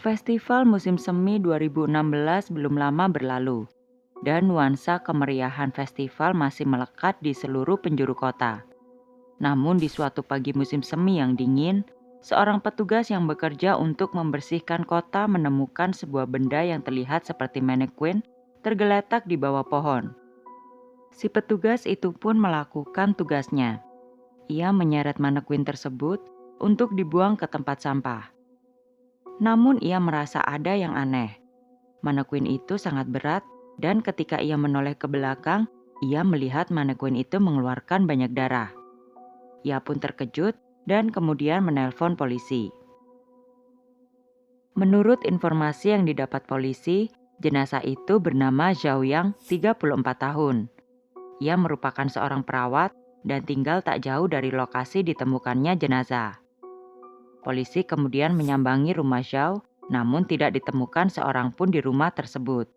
Festival musim semi 2016 belum lama berlalu, dan nuansa kemeriahan festival masih melekat di seluruh penjuru kota. Namun di suatu pagi musim semi yang dingin, seorang petugas yang bekerja untuk membersihkan kota menemukan sebuah benda yang terlihat seperti mannequin tergeletak di bawah pohon. Si petugas itu pun melakukan tugasnya. Ia menyeret mannequin tersebut untuk dibuang ke tempat sampah. Namun ia merasa ada yang aneh. Mannequin itu sangat berat dan ketika ia menoleh ke belakang, ia melihat mannequin itu mengeluarkan banyak darah. Ia pun terkejut dan kemudian menelpon polisi. Menurut informasi yang didapat polisi, jenazah itu bernama Zhao Yang, 34 tahun. Ia merupakan seorang perawat dan tinggal tak jauh dari lokasi ditemukannya jenazah. Polisi kemudian menyambangi rumah Zhao, namun tidak ditemukan seorang pun di rumah tersebut.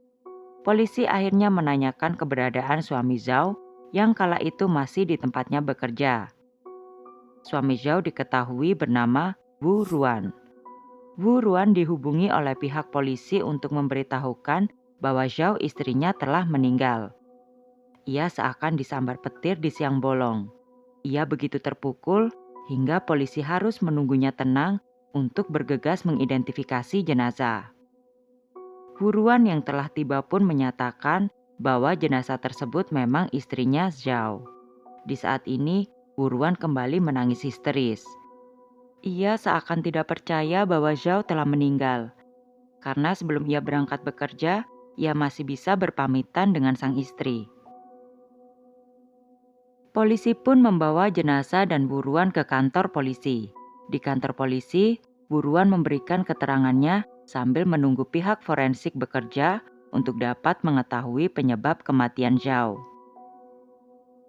Polisi akhirnya menanyakan keberadaan suami Zhao yang kala itu masih di tempatnya bekerja. Suami Zhao diketahui bernama Wu Ruan. Wu Ruan dihubungi oleh pihak polisi untuk memberitahukan bahwa Zhao istrinya telah meninggal. Ia seakan disambar petir di siang bolong. Ia begitu terpukul hingga polisi harus menunggunya tenang untuk bergegas mengidentifikasi jenazah. Wuruan yang telah tiba pun menyatakan bahwa jenazah tersebut memang istrinya Zhao. Di saat ini, Wuruan kembali menangis histeris. Ia seakan tidak percaya bahwa Zhao telah meninggal. Karena sebelum ia berangkat bekerja, ia masih bisa berpamitan dengan sang istri. Polisi pun membawa jenazah dan Wuruan ke kantor polisi. Di kantor polisi, Wuruan memberikan keterangannya sambil menunggu pihak forensik bekerja untuk dapat mengetahui penyebab kematian Zhao.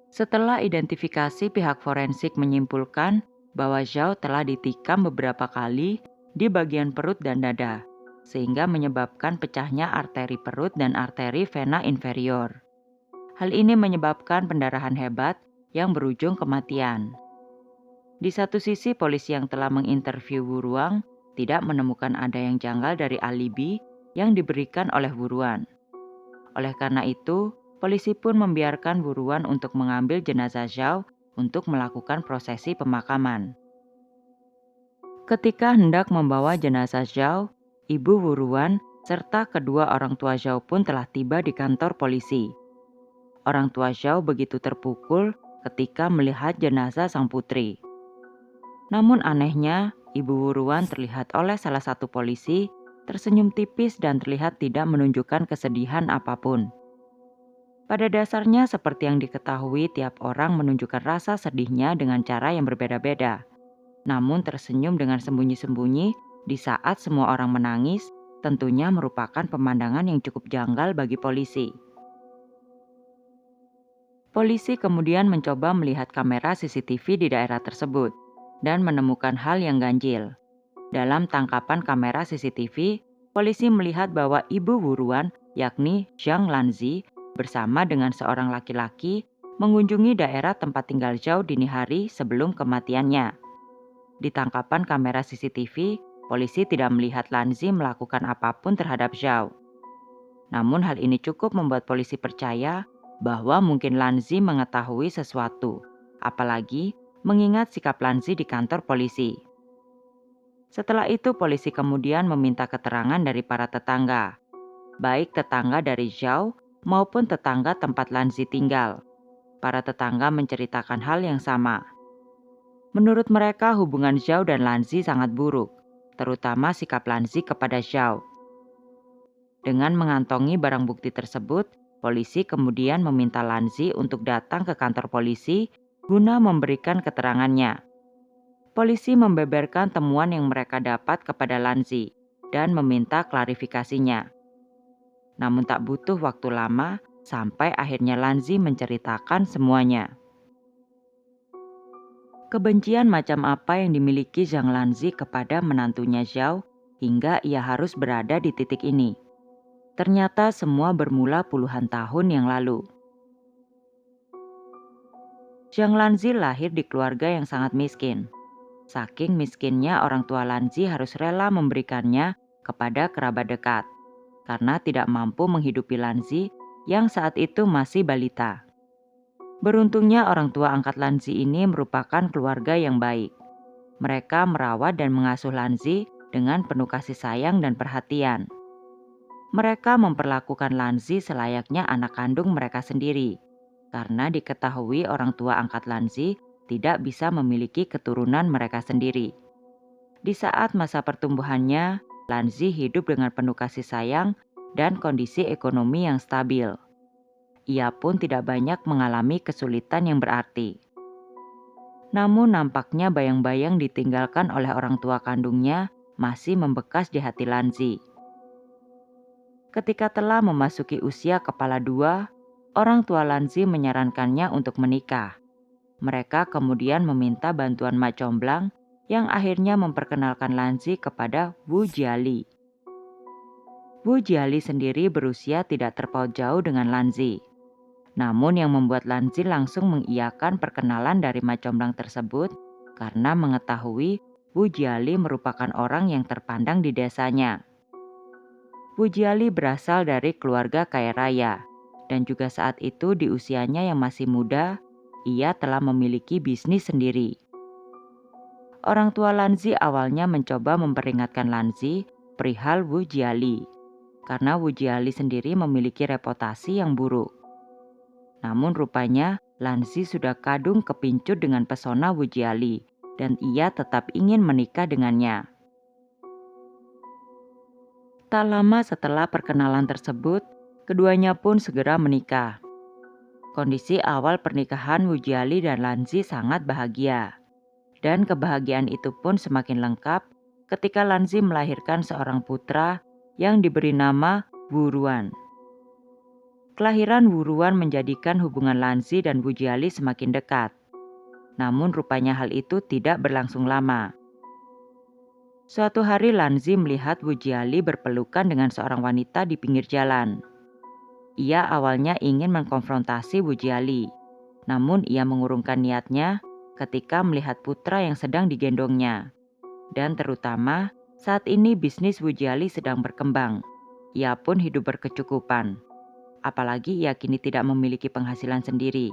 Setelah identifikasi, pihak forensik menyimpulkan bahwa Zhao telah ditikam beberapa kali di bagian perut dan dada, sehingga menyebabkan pecahnya arteri perut dan arteri vena inferior. Hal ini menyebabkan pendarahan hebat yang berujung kematian. Di satu sisi, polisi yang telah menginterview Wuruan tidak menemukan ada yang janggal dari alibi yang diberikan oleh Wuruan. Oleh karena itu, polisi pun membiarkan Wuruan untuk mengambil jenazah Zhao untuk melakukan prosesi pemakaman. Ketika hendak membawa jenazah Zhao, ibu Wuruan serta kedua orang tua Zhao pun telah tiba di kantor polisi. Orang tua Zhao begitu terpukul ketika melihat jenazah sang putri. Namun anehnya, ibu Wuruan terlihat oleh salah satu polisi tersenyum tipis dan terlihat tidak menunjukkan kesedihan apapun. Pada dasarnya seperti yang diketahui, tiap orang menunjukkan rasa sedihnya dengan cara yang berbeda-beda. Namun tersenyum dengan sembunyi-sembunyi di saat semua orang menangis tentunya merupakan pemandangan yang cukup janggal bagi polisi. Polisi kemudian mencoba melihat kamera CCTV di daerah tersebut dan menemukan hal yang ganjil. Dalam tangkapan kamera CCTV, polisi melihat bahwa ibu Wuruan, yakni Zhang Lanzi, bersama dengan seorang laki-laki mengunjungi daerah tempat tinggal Zhao dini hari sebelum kematiannya. Di tangkapan kamera CCTV, polisi tidak melihat Lanzi melakukan apapun terhadap Zhao. Namun hal ini cukup membuat polisi percaya bahwa mungkin Lanzi mengetahui sesuatu, apalagi mengingat sikap Lanzi di kantor polisi. Setelah itu polisi kemudian meminta keterangan dari para tetangga, baik tetangga dari Zhao maupun tetangga tempat Lanzi tinggal. Para tetangga menceritakan hal yang sama. Menurut mereka hubungan Zhao dan Lanzi sangat buruk, terutama sikap Lanzi kepada Zhao. Dengan mengantongi barang bukti tersebut, polisi kemudian meminta Lanzi untuk datang ke kantor polisi guna memberikan keterangannya. Polisi membeberkan temuan yang mereka dapat kepada Lanzi dan meminta klarifikasinya. Namun tak butuh waktu lama sampai akhirnya Lanzi menceritakan semuanya. Kebencian macam apa yang dimiliki Zhang Lanzi kepada menantunya Zhao hingga ia harus berada di titik ini? Ternyata semua bermula puluhan tahun yang lalu. Zhang Lanzi lahir di keluarga yang sangat miskin. Saking miskinnya, orang tua Lanzi harus rela memberikannya kepada kerabat dekat karena tidak mampu menghidupi Lanzi yang saat itu masih balita. Beruntungnya orang tua angkat Lanzi ini merupakan keluarga yang baik. Mereka merawat dan mengasuh Lanzi dengan penuh kasih sayang dan perhatian. Mereka memperlakukan Lanzi selayaknya anak kandung mereka sendiri, karena diketahui orang tua angkat Lanzi tidak bisa memiliki keturunan mereka sendiri. Di saat masa pertumbuhannya, Lanzi hidup dengan penuh kasih sayang dan kondisi ekonomi yang stabil. Ia pun tidak banyak mengalami kesulitan yang berarti. Namun nampaknya bayang-bayang ditinggalkan oleh orang tua kandungnya masih membekas di hati Lanzi. Ketika telah memasuki usia kepala dua, orang tua Lanzi menyarankannya untuk menikah. Mereka kemudian meminta bantuan Mak Comblang yang akhirnya memperkenalkan Lanzi kepada Wu Jiali. Wu Jiali sendiri berusia tidak terpaut jauh dengan Lanzi. Namun yang membuat Lanzi langsung mengiyakan perkenalan dari Mak Comblang tersebut karena mengetahui Wu Jiali merupakan orang yang terpandang di desanya. Wu Jiali berasal dari keluarga kaya raya dan juga saat itu di usianya yang masih muda, ia telah memiliki bisnis sendiri. Orang tua Lanzi awalnya mencoba memperingatkan Lanzi perihal Wu Jiali karena Wu Jiali sendiri memiliki reputasi yang buruk. Namun rupanya Lanzi sudah kadung kepincut dengan pesona Wu Jiali dan ia tetap ingin menikah dengannya. Tak lama setelah perkenalan tersebut, keduanya pun segera menikah. Kondisi awal pernikahan Wu Jiali dan Lanzi sangat bahagia. Dan kebahagiaan itu pun semakin lengkap ketika Lanzi melahirkan seorang putra yang diberi nama Wu Ruan. Kelahiran Wu Ruan menjadikan hubungan Lanzi dan Wu Jiali semakin dekat. Namun rupanya hal itu tidak berlangsung lama. Suatu hari Lanzi melihat Wu Jiali berpelukan dengan seorang wanita di pinggir jalan. Ia awalnya ingin mengkonfrontasi Wu Jiali, namun ia mengurungkan niatnya ketika melihat putra yang sedang digendongnya. Dan terutama saat ini bisnis Wu Jiali sedang berkembang. Ia pun hidup berkecukupan. Apalagi ia kini tidak memiliki penghasilan sendiri.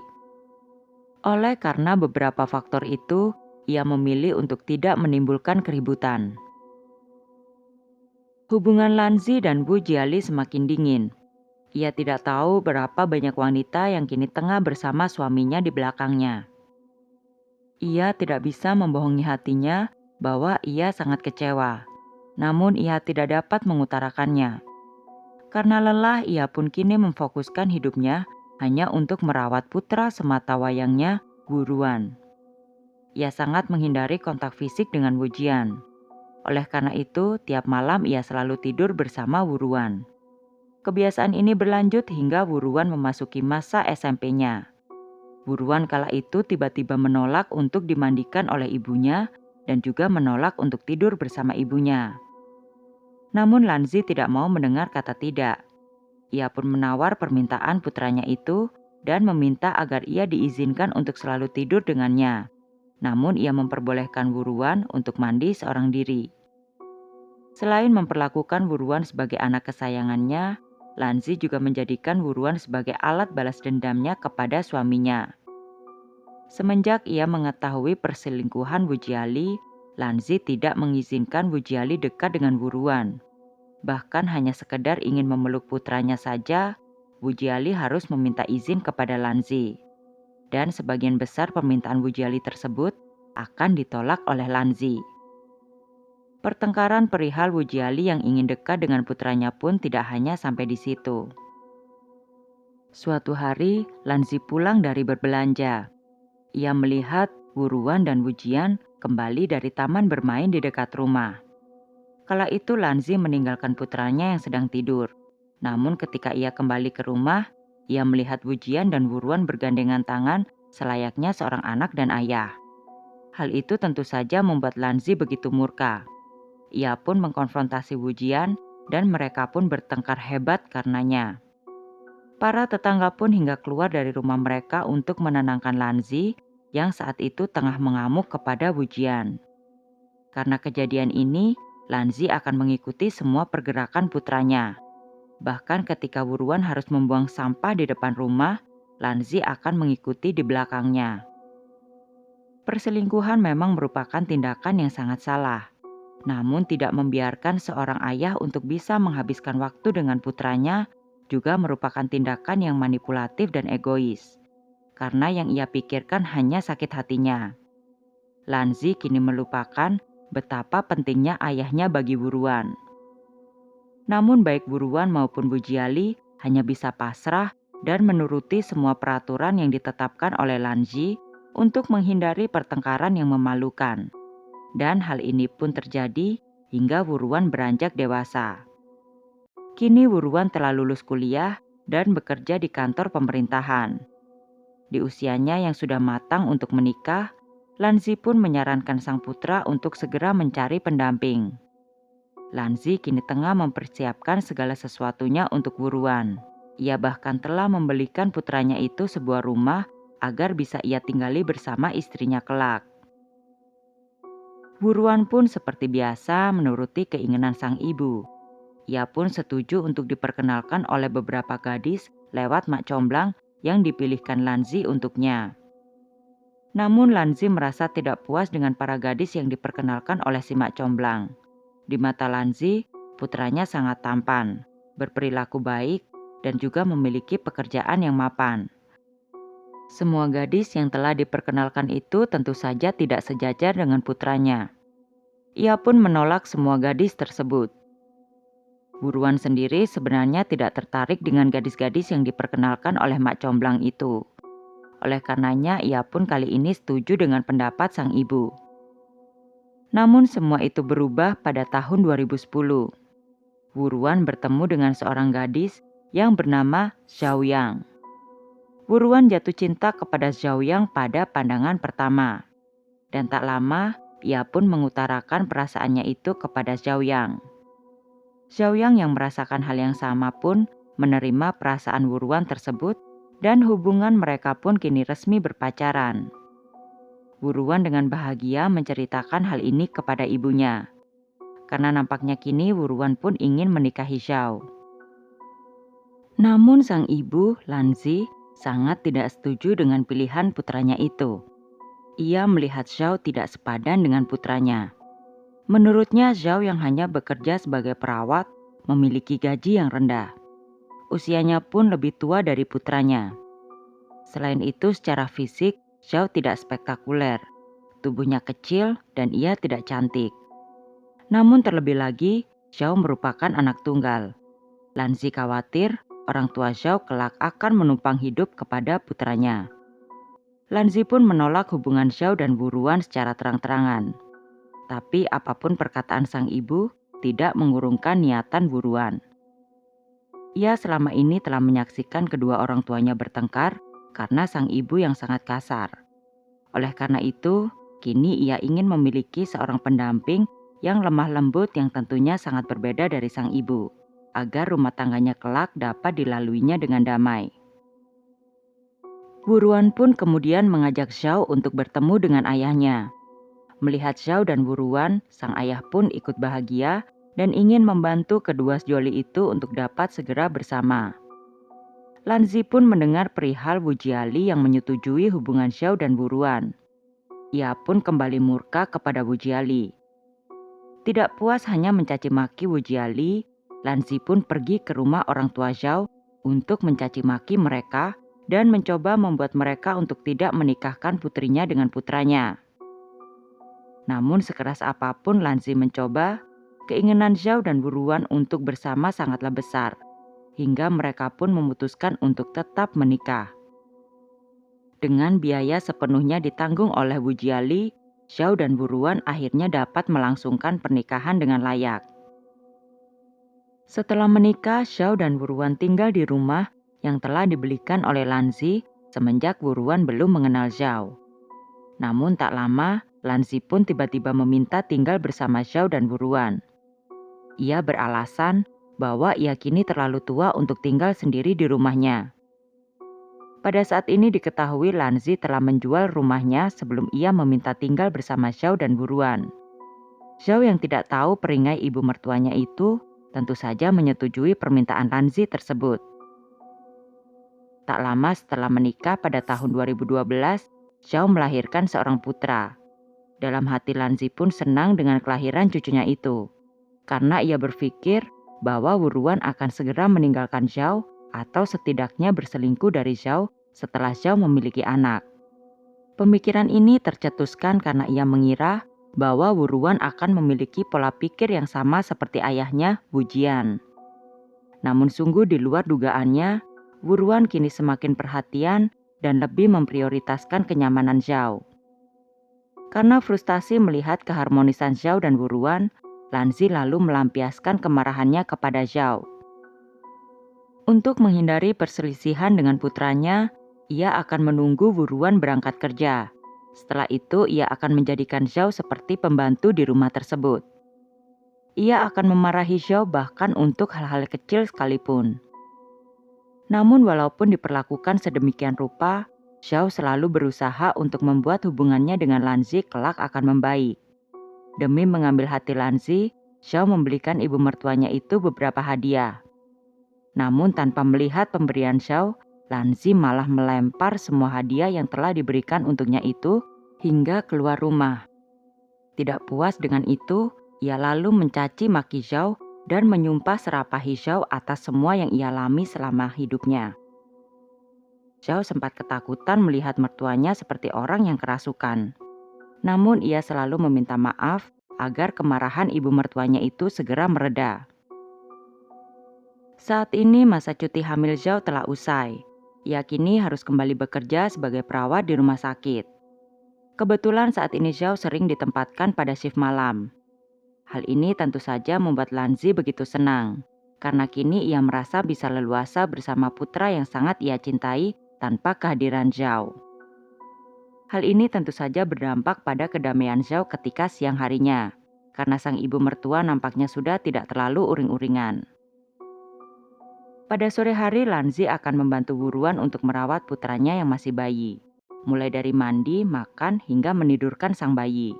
Oleh karena beberapa faktor itu, ia memilih untuk tidak menimbulkan keributan. Hubungan Lanzi dan Wu Jiali semakin dingin. Ia tidak tahu berapa banyak wanita yang kini tengah bersama suaminya di belakangnya. Ia tidak bisa membohongi hatinya bahwa ia sangat kecewa. Namun ia tidak dapat mengutarakannya. Karena lelah, ia pun kini memfokuskan hidupnya hanya untuk merawat putra semata wayangnya, Wu Ruan. Ia sangat menghindari kontak fisik dengan Wu Jian. Oleh karena itu, tiap malam ia selalu tidur bersama Wu Ruan. Kebiasaan ini berlanjut hingga Wu Ruan memasuki masa SMP-nya. Wu Ruan kala itu tiba-tiba menolak untuk dimandikan oleh ibunya dan juga menolak untuk tidur bersama ibunya. Namun Lanzi tidak mau mendengar kata tidak. Ia pun menawar permintaan putranya itu dan meminta agar ia diizinkan untuk selalu tidur dengannya. Namun ia memperbolehkan Wu Ruan untuk mandi seorang diri. Selain memperlakukan Wu Ruan sebagai anak kesayangannya, Lanzi juga menjadikan Wu Ruan sebagai alat balas dendamnya kepada suaminya. Semenjak ia mengetahui perselingkuhan Wu Jiali, Lanzi tidak mengizinkan Wu Jiali dekat dengan Wu Ruan. Bahkan hanya sekedar ingin memeluk putranya saja, Wu Jiali harus meminta izin kepada Lanzi. Dan sebagian besar permintaan Wu Jiali tersebut akan ditolak oleh Lanzi. Pertengkaran perihal Wu Jiali yang ingin dekat dengan putranya pun tidak hanya sampai di situ. Suatu hari, Lanzi pulang dari berbelanja. Ia melihat Wu Ruan dan Wu Jian kembali dari taman bermain di dekat rumah. Kala itu Lanzi meninggalkan putranya yang sedang tidur. Namun ketika ia kembali ke rumah, ia melihat Wu Jian dan Wu Ruan bergandengan tangan selayaknya seorang anak dan ayah. Hal itu tentu saja membuat Lanzi begitu murka. Ia pun mengkonfrontasi Wu Jian dan mereka pun bertengkar hebat karenanya. Para tetangga pun hingga keluar dari rumah mereka untuk menenangkan Lanzi yang saat itu tengah mengamuk kepada Wu Jian. Karena kejadian ini, Lanzi akan mengikuti semua pergerakan putranya. Bahkan ketika Wuruan harus membuang sampah di depan rumah, Lanzi akan mengikuti di belakangnya. Perselingkuhan memang merupakan tindakan yang sangat salah. Namun tidak membiarkan seorang ayah untuk bisa menghabiskan waktu dengan putranya juga merupakan tindakan yang manipulatif dan egois. Karena yang ia pikirkan hanya sakit hatinya. Lanzi kini melupakan betapa pentingnya ayahnya bagi Wuruan. Namun baik Wuruan maupun Bu Jiali hanya bisa pasrah dan menuruti semua peraturan yang ditetapkan oleh Lanzi untuk menghindari pertengkaran yang memalukan. Dan hal ini pun terjadi hingga Wuruan beranjak dewasa. Kini Wuruan telah lulus kuliah dan bekerja di kantor pemerintahan. Di usianya yang sudah matang untuk menikah, Lanzi pun menyarankan sang putra untuk segera mencari pendamping. Lanzi kini tengah mempersiapkan segala sesuatunya untuk Wuruan. Ia bahkan telah membelikan putranya itu sebuah rumah agar bisa ia tinggali bersama istrinya kelak. Wuruan pun seperti biasa menuruti keinginan sang ibu. Ia pun setuju untuk diperkenalkan oleh beberapa gadis lewat mak comblang yang dipilihkan Lanzi untuknya. Namun Lanzi merasa tidak puas dengan para gadis yang diperkenalkan oleh si mak comblang. Di mata Lanzi, putranya sangat tampan, berperilaku baik, dan juga memiliki pekerjaan yang mapan. Semua gadis yang telah diperkenalkan itu tentu saja tidak sejajar dengan putranya. Ia pun menolak semua gadis tersebut. Wuruan sendiri sebenarnya tidak tertarik dengan gadis-gadis yang diperkenalkan oleh mak comblang itu. Oleh karenanya ia pun kali ini setuju dengan pendapat sang ibu. Namun semua itu berubah pada tahun 2010. Wuruan bertemu dengan seorang gadis yang bernama Zhao Yang. Wuruan jatuh cinta kepada Zhao Yang pada pandangan pertama. Dan tak lama, ia pun mengutarakan perasaannya itu kepada Zhao Yang. Zhao Yang yang merasakan hal yang sama pun menerima perasaan Wuruan tersebut dan hubungan mereka pun kini resmi berpacaran. Wuruan dengan bahagia menceritakan hal ini kepada ibunya. Karena nampaknya kini Wuruan pun ingin menikahi Zhao. Namun sang ibu, Lanzi, sangat tidak setuju dengan pilihan putranya itu. Ia melihat Zhao tidak sepadan dengan putranya. Menurutnya Zhao yang hanya bekerja sebagai perawat memiliki gaji yang rendah. Usianya pun lebih tua dari putranya. Selain itu secara fisik, Zhao tidak spektakuler. Tubuhnya kecil dan ia tidak cantik. Namun terlebih lagi, Zhao merupakan anak tunggal. Lanzi khawatir orang tua Zhao kelak akan menumpang hidup kepada putranya. Lanzi pun menolak hubungan Zhao dan Wuruan secara terang-terangan. Tapi apapun perkataan sang ibu, tidak mengurungkan niatan Wuruan. Ia selama ini telah menyaksikan kedua orang tuanya bertengkar karena sang ibu yang sangat kasar. Oleh karena itu, kini ia ingin memiliki seorang pendamping yang lemah lembut yang tentunya sangat berbeda dari sang ibu, agar rumah tangganya kelak dapat dilaluinya dengan damai. Wuruan pun kemudian mengajak Zhao untuk bertemu dengan ayahnya. Melihat Zhao dan Wuruan, sang ayah pun ikut bahagia dan ingin membantu kedua sejoli itu untuk dapat segera bersama. Lanzi pun mendengar perihal Wu Jiali yang menyetujui hubungan Zhao dan Wuruan. Ia pun kembali murka kepada Wu Jiali. Tidak puas hanya mencaci maki Wu Jiali, Lanzi pun pergi ke rumah orang tua Zhao untuk mencaci maki mereka dan mencoba membuat mereka untuk tidak menikahkan putrinya dengan putranya. Namun sekeras apapun Lanzi mencoba, keinginan Zhao dan Wuruan untuk bersama sangatlah besar, hingga mereka pun memutuskan untuk tetap menikah. Dengan biaya sepenuhnya ditanggung oleh Wu Jiali, Zhao dan Wuruan akhirnya dapat melangsungkan pernikahan dengan layak. Setelah menikah, Zhao dan Wuruan tinggal di rumah yang telah dibelikan oleh Lanzi semenjak Wuruan belum mengenal Zhao. Namun tak lama, Lanzi pun tiba-tiba meminta tinggal bersama Zhao dan Wuruan. Ia beralasan bahwa ia kini terlalu tua untuk tinggal sendiri di rumahnya. Pada saat ini diketahui Lanzi telah menjual rumahnya sebelum ia meminta tinggal bersama Zhao dan Wuruan. Zhao yang tidak tahu peringai ibu mertuanya itu tentu saja menyetujui permintaan Lanzi tersebut. Tak lama setelah menikah pada tahun 2012, Zhao melahirkan seorang putra. Dalam hati Lanzi pun senang dengan kelahiran cucunya itu, karena ia berpikir bahwa Wuruan akan segera meninggalkan Zhao atau setidaknya berselingkuh dari Zhao setelah Zhao memiliki anak. Pemikiran ini tercetuskan karena ia mengira bahwa Wuruan akan memiliki pola pikir yang sama seperti ayahnya, Wu Jian. Namun sungguh di luar dugaannya, Wuruan kini semakin perhatian dan lebih memprioritaskan kenyamanan Zhao. Karena frustasi melihat keharmonisan Zhao dan Wuruan, Lanzi lalu melampiaskan kemarahannya kepada Zhao. Untuk menghindari perselisihan dengan putranya, ia akan menunggu Wuruan berangkat kerja. Setelah itu ia akan menjadikan Zhao seperti pembantu di rumah tersebut. Ia akan memarahi Zhao bahkan untuk hal-hal kecil sekalipun. Namun walaupun diperlakukan sedemikian rupa, Zhao selalu berusaha untuk membuat hubungannya dengan Lanzi kelak akan membaik. Demi mengambil hati Lanzi, Zhao membelikan ibu mertuanya itu beberapa hadiah. Namun tanpa melihat pemberian Zhao, Lanzi malah melempar semua hadiah yang telah diberikan untuknya itu hingga keluar rumah. Tidak puas dengan itu, ia lalu mencaci maki Zhao dan menyumpah serapahi Zhao atas semua yang ia alami selama hidupnya. Zhao sempat ketakutan melihat mertuanya seperti orang yang kerasukan. Namun ia selalu meminta maaf agar kemarahan ibu mertuanya itu segera mereda. Saat ini masa cuti hamil Zhao telah usai. Ia kini harus kembali bekerja sebagai perawat di rumah sakit. Kebetulan saat ini Zhao sering ditempatkan pada shift malam. Hal ini tentu saja membuat Lanzi begitu senang, karena kini ia merasa bisa leluasa bersama putra yang sangat ia cintai tanpa kehadiran Zhao. Hal ini tentu saja berdampak pada kedamaian Zhao ketika siang harinya, karena sang ibu mertua nampaknya sudah tidak terlalu uring-uringan. Pada sore hari Lanzi akan membantu Wuruan untuk merawat putranya yang masih bayi, mulai dari mandi, makan, hingga menidurkan sang bayi.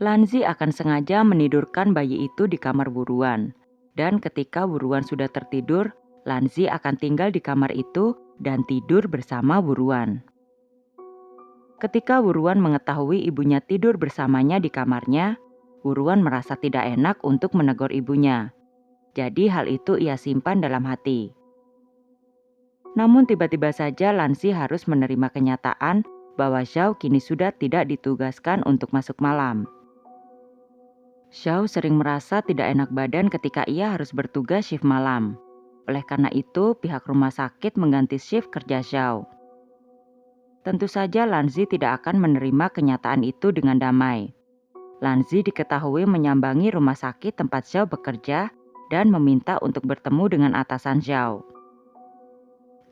Lanzi akan sengaja menidurkan bayi itu di kamar Wuruan, dan ketika Wuruan sudah tertidur, Lanzi akan tinggal di kamar itu dan tidur bersama Wuruan. Ketika Wuruan mengetahui ibunya tidur bersamanya di kamarnya, Wuruan merasa tidak enak untuk menegur ibunya. Jadi hal itu ia simpan dalam hati. Namun tiba-tiba saja Lanzi harus menerima kenyataan bahwa Zhao kini sudah tidak ditugaskan untuk masuk malam. Zhao sering merasa tidak enak badan ketika ia harus bertugas shift malam. Oleh karena itu, pihak rumah sakit mengganti shift kerja Zhao. Tentu saja Lanzi tidak akan menerima kenyataan itu dengan damai. Lanzi diketahui menyambangi rumah sakit tempat Zhao bekerja dan meminta untuk bertemu dengan atasan Zhao.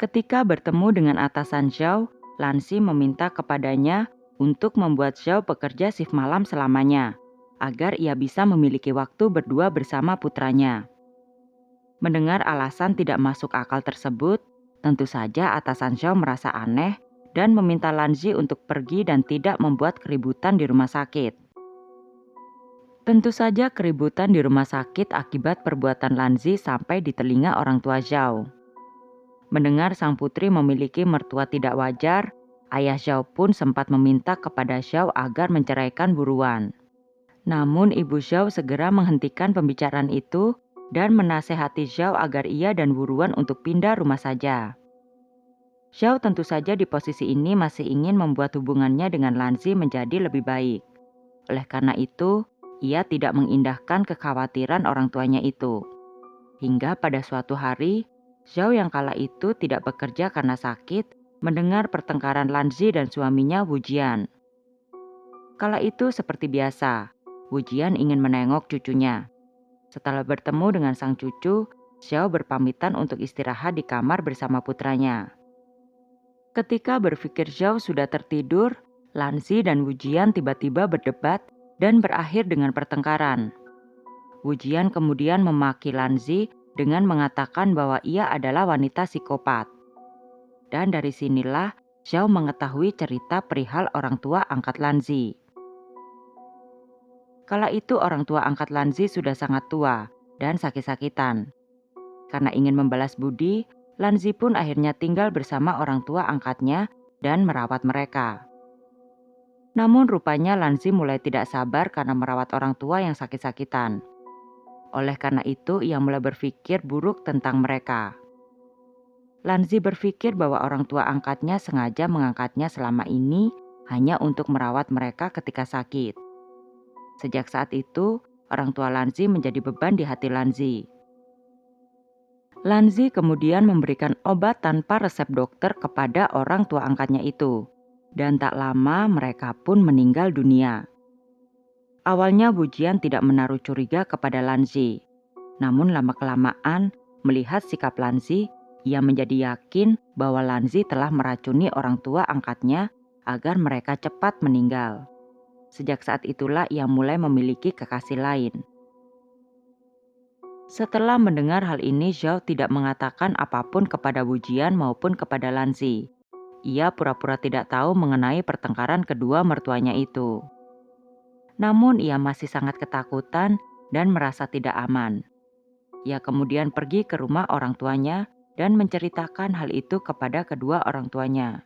Ketika bertemu dengan atasan Zhao, Lanzi meminta kepadanya untuk membuat Zhao bekerja shift malam selamanya, agar ia bisa memiliki waktu berdua bersama putranya. Mendengar alasan tidak masuk akal tersebut, tentu saja atasan Zhao merasa aneh dan meminta Lanzi untuk pergi dan tidak membuat keributan di rumah sakit. Tentu saja keributan di rumah sakit akibat perbuatan Lanzi sampai di telinga orang tua Zhao. Mendengar sang putri memiliki mertua tidak wajar, ayah Zhao pun sempat meminta kepada Zhao agar menceraikan Wuruan. Namun ibu Zhao segera menghentikan pembicaraan itu dan menasehati Zhao agar ia dan Wuruan untuk pindah rumah saja. Zhao tentu saja di posisi ini masih ingin membuat hubungannya dengan Lanzi menjadi lebih baik. Oleh karena itu, ia tidak mengindahkan kekhawatiran orang tuanya itu. Hingga pada suatu hari, Zhao yang kala itu tidak bekerja karena sakit, mendengar pertengkaran Lanzi dan suaminya Wu Jian. Kala itu seperti biasa, Wu Jian ingin menengok cucunya. Setelah bertemu dengan sang cucu, Zhao berpamitan untuk istirahat di kamar bersama putranya. Ketika berpikir Zhao sudah tertidur, Lanzi dan Wu Jian tiba-tiba berdebat dan berakhir dengan pertengkaran. Wu Jian kemudian memaki Lanzi dengan mengatakan bahwa ia adalah wanita psikopat. Dan dari sinilah Zhao mengetahui cerita perihal orang tua angkat Lanzi. Kala itu orang tua angkat Lanzi sudah sangat tua dan sakit-sakitan. Karena ingin membalas budi, Lanzi pun akhirnya tinggal bersama orang tua angkatnya dan merawat mereka. Namun rupanya Lanzi mulai tidak sabar karena merawat orang tua yang sakit-sakitan. Oleh karena itu ia mulai berpikir buruk tentang mereka. Lanzi berpikir bahwa orang tua angkatnya sengaja mengangkatnya selama ini hanya untuk merawat mereka ketika sakit. Sejak saat itu, orang tua Lanzi menjadi beban di hati Lanzi. Lanzi kemudian memberikan obat tanpa resep dokter kepada orang tua angkatnya itu. Dan tak lama mereka pun meninggal dunia. Awalnya Wujian tidak menaruh curiga kepada Lanzi. Namun lama-kelamaan melihat sikap Lanzi, ia menjadi yakin bahwa Lanzi telah meracuni orang tua angkatnya agar mereka cepat meninggal. Sejak saat itulah ia mulai memiliki kekasih lain. Setelah mendengar hal ini, Zhao tidak mengatakan apapun kepada Wujian maupun kepada Lanzi. Ia pura-pura tidak tahu mengenai pertengkaran kedua mertuanya itu. Namun ia masih sangat ketakutan dan merasa tidak aman. Ia kemudian pergi ke rumah orang tuanya dan menceritakan hal itu kepada kedua orang tuanya.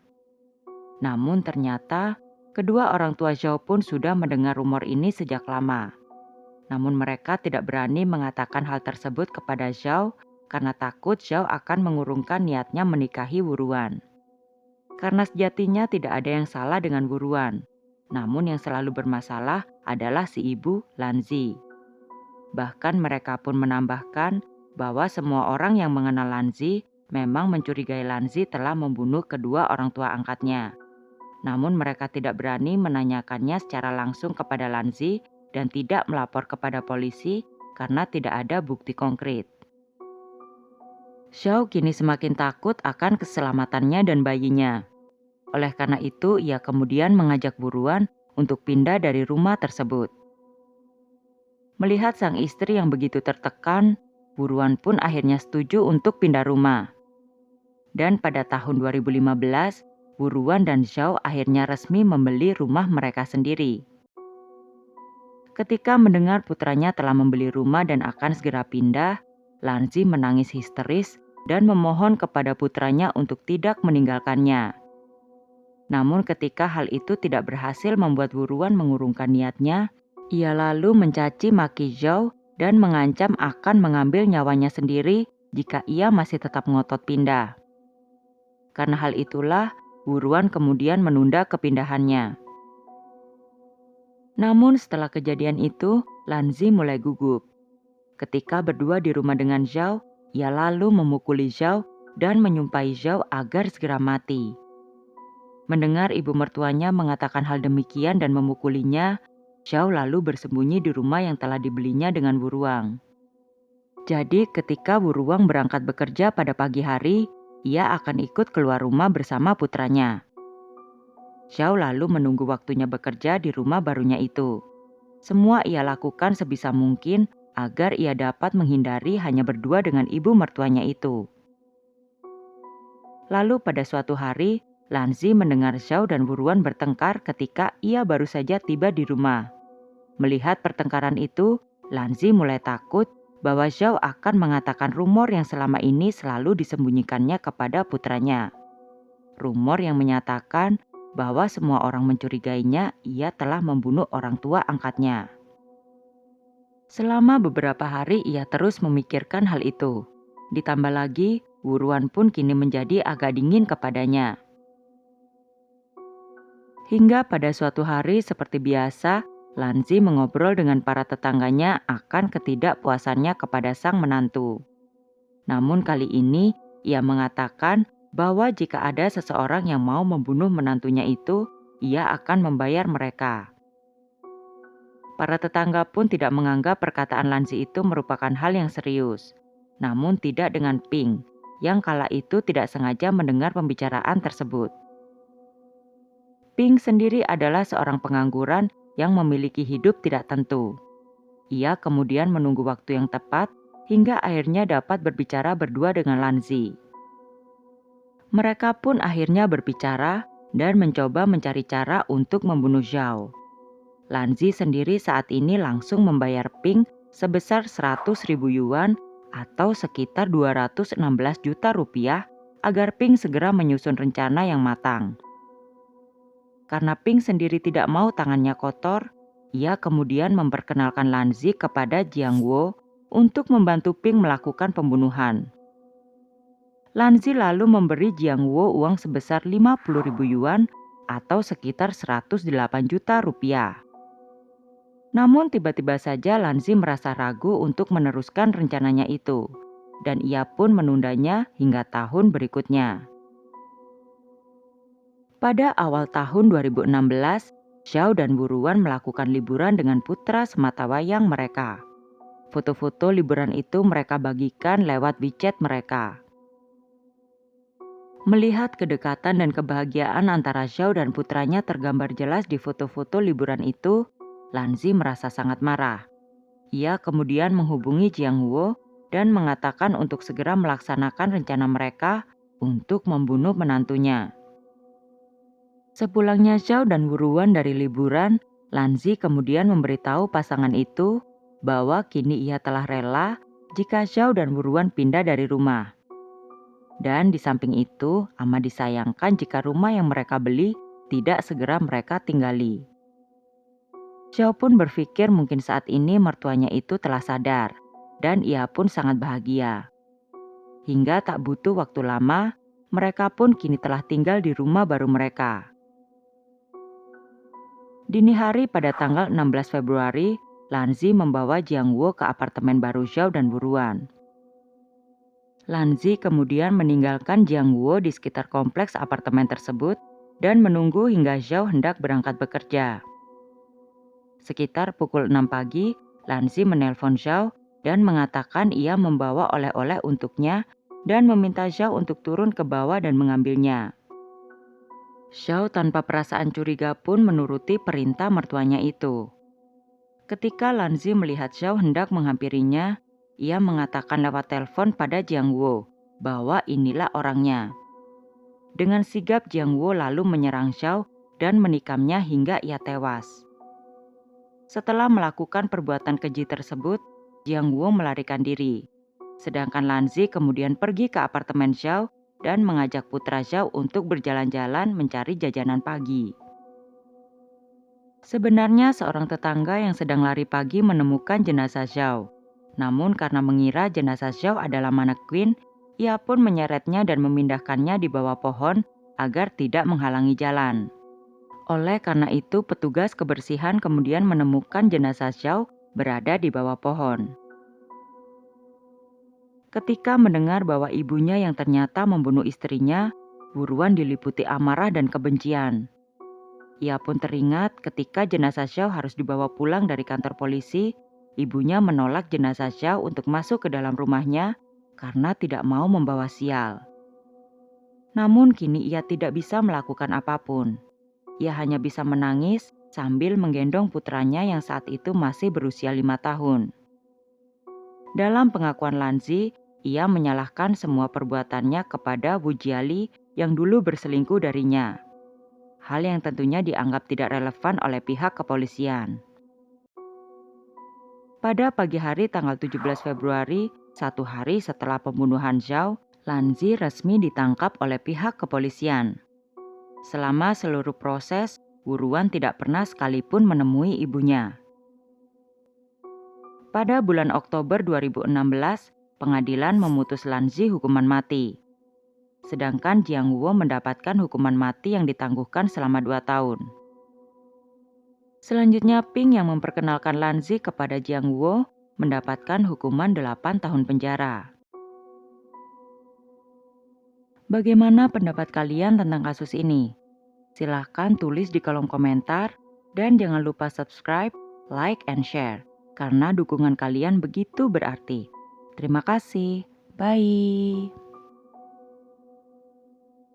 Namun ternyata kedua orang tua Zhao pun sudah mendengar rumor ini sejak lama. Namun mereka tidak berani mengatakan hal tersebut kepada Zhao karena takut Zhao akan mengurungkan niatnya menikahi Wuruan. Karena sejatinya tidak ada yang salah dengan Wuruan. Namun yang selalu bermasalah adalah si ibu Lanzi. Bahkan mereka pun menambahkan bahwa semua orang yang mengenal Lanzi memang mencurigai Lanzi telah membunuh kedua orang tua angkatnya. Namun mereka tidak berani menanyakannya secara langsung kepada Lanzi dan tidak melapor kepada polisi karena tidak ada bukti konkret. Zhao kini semakin takut akan keselamatannya dan bayinya. Oleh karena itu, ia kemudian mengajak Wuruan untuk pindah dari rumah tersebut. Melihat sang istri yang begitu tertekan, Wuruan pun akhirnya setuju untuk pindah rumah. Dan pada tahun 2015, Wuruan dan Zhao akhirnya resmi membeli rumah mereka sendiri. Ketika mendengar putranya telah membeli rumah dan akan segera pindah, Lanzi menangis histeris dan memohon kepada putranya untuk tidak meninggalkannya. Namun ketika hal itu tidak berhasil membuat Wuruan mengurungkan niatnya, ia lalu mencaci maki Zhao dan mengancam akan mengambil nyawanya sendiri jika ia masih tetap ngotot pindah. Karena hal itulah, Wuruan kemudian menunda kepindahannya. Namun setelah kejadian itu, Lanzi mulai gugup. Ketika berdua di rumah dengan Zhao, ia lalu memukuli Zhao dan menyumpahi Zhao agar segera mati. Mendengar ibu mertuanya mengatakan hal demikian dan memukulinya, Zhao lalu bersembunyi di rumah yang telah dibelinya dengan Wuruan. Jadi ketika Wuruan berangkat bekerja pada pagi hari, ia akan ikut keluar rumah bersama putranya. Zhao lalu menunggu waktunya bekerja di rumah barunya itu. Semua ia lakukan sebisa mungkin agar ia dapat menghindari hanya berdua dengan ibu mertuanya itu. Lalu pada suatu hari, Lanzi mendengar Zhao dan Wuruan bertengkar ketika ia baru saja tiba di rumah. Melihat pertengkaran itu, Lanzi mulai takut bahwa Zhao akan mengatakan rumor yang selama ini selalu disembunyikannya kepada putranya. Rumor yang menyatakan bahwa semua orang mencurigainya ia telah membunuh orang tua angkatnya. Selama beberapa hari ia terus memikirkan hal itu. Ditambah lagi, Wuruan pun kini menjadi agak dingin kepadanya. Hingga pada suatu hari seperti biasa, Lanzi mengobrol dengan para tetangganya akan ketidakpuasannya kepada sang menantu. Namun kali ini ia mengatakan bahwa jika ada seseorang yang mau membunuh menantunya itu, ia akan membayar mereka. Para tetangga pun tidak menganggap perkataan Lanzi itu merupakan hal yang serius. Namun tidak dengan Ping, yang kala itu tidak sengaja mendengar pembicaraan tersebut. Ping sendiri adalah seorang pengangguran yang memiliki hidup tidak tentu. Ia kemudian menunggu waktu yang tepat hingga akhirnya dapat berbicara berdua dengan Lanzi. Mereka pun akhirnya berbicara dan mencoba mencari cara untuk membunuh Zhao. Lanzi sendiri saat ini langsung membayar Ping sebesar 100.000 yuan atau sekitar 216 juta rupiah agar Ping segera menyusun rencana yang matang. Karena Ping sendiri tidak mau tangannya kotor, ia kemudian memperkenalkan Lanzi kepada Jiang Wo untuk membantu Ping melakukan pembunuhan. Lanzi lalu memberi Jiang Wo uang sebesar 50.000 yuan atau sekitar 108 juta rupiah. Namun tiba-tiba saja Lanzi merasa ragu untuk meneruskan rencananya itu, dan ia pun menundanya hingga tahun berikutnya. Pada awal tahun 2016, Zhao dan Buruan melakukan liburan dengan putra sematawayang mereka. Foto-foto liburan itu mereka bagikan lewat WeChat mereka. Melihat kedekatan dan kebahagiaan antara Zhao dan putranya tergambar jelas di foto-foto liburan itu, Lanzi merasa sangat marah. Ia kemudian menghubungi Jiang Wo dan mengatakan untuk segera melaksanakan rencana mereka untuk membunuh menantunya. Sepulangnya Zhao dan Wuruan dari liburan, Lanzi kemudian memberitahu pasangan itu bahwa kini ia telah rela jika Zhao dan Wuruan pindah dari rumah. Dan di samping itu, amat disayangkan jika rumah yang mereka beli tidak segera mereka tinggali. Zhao pun berpikir mungkin saat ini mertuanya itu telah sadar, dan ia pun sangat bahagia. Hingga tak butuh waktu lama, mereka pun kini telah tinggal di rumah baru mereka. Dini hari pada tanggal 16 Februari, Lanzi membawa Jiang Wo ke apartemen baru Zhao dan Wuruan. Lanzi kemudian meninggalkan Jiang Wo di sekitar kompleks apartemen tersebut dan menunggu hingga Zhao hendak berangkat bekerja. Sekitar pukul 6 pagi, Lanzi menelpon Zhao dan mengatakan ia membawa oleh-oleh untuknya dan meminta Zhao untuk turun ke bawah dan mengambilnya. Zhao tanpa perasaan curiga pun menuruti perintah mertuanya itu. Ketika Lanzi melihat Zhao hendak menghampirinya, ia mengatakan lewat telepon pada Jiang Wo bahwa inilah orangnya. Dengan sigap Jiang Wo lalu menyerang Zhao dan menikamnya hingga ia tewas. Setelah melakukan perbuatan keji tersebut, Jiang Wo melarikan diri. Sedangkan Lanzi kemudian pergi ke apartemen Zhao dan mengajak putra Zhao untuk berjalan-jalan mencari jajanan pagi. Sebenarnya seorang tetangga yang sedang lari pagi menemukan jenazah Zhao. Namun karena mengira jenazah Zhao adalah manekuin, ia pun menyeretnya dan memindahkannya di bawah pohon agar tidak menghalangi jalan. Oleh karena itu petugas kebersihan kemudian menemukan jenazah Zhao berada di bawah pohon. Ketika mendengar bahwa ibunya yang ternyata membunuh istrinya, Wuruan diliputi amarah dan kebencian. Ia pun teringat ketika jenazah Zhao harus dibawa pulang dari kantor polisi, ibunya menolak jenazah Zhao untuk masuk ke dalam rumahnya karena tidak mau membawa sial. Namun kini ia tidak bisa melakukan apapun. Ia hanya bisa menangis sambil menggendong putranya yang saat itu masih berusia 5 tahun. Dalam pengakuan Lanzi, ia menyalahkan semua perbuatannya kepada Wu Jiali yang dulu berselingkuh darinya. Hal yang tentunya dianggap tidak relevan oleh pihak kepolisian. Pada pagi hari tanggal 17 Februari, 1 hari setelah pembunuhan Zhao, Lanzi resmi ditangkap oleh pihak kepolisian. Selama seluruh proses, Wuruan tidak pernah sekalipun menemui ibunya. Pada bulan Oktober 2016, pengadilan memutus Lanzi hukuman mati. Sedangkan Jiang Wo mendapatkan hukuman mati yang ditangguhkan selama 2 tahun. Selanjutnya Ping yang memperkenalkan Lanzi kepada Jiang Wo mendapatkan hukuman 8 tahun penjara. Bagaimana pendapat kalian tentang kasus ini? Silahkan tulis di kolom komentar dan jangan lupa subscribe, like, and share karena dukungan kalian begitu berarti. Terima kasih. Bye.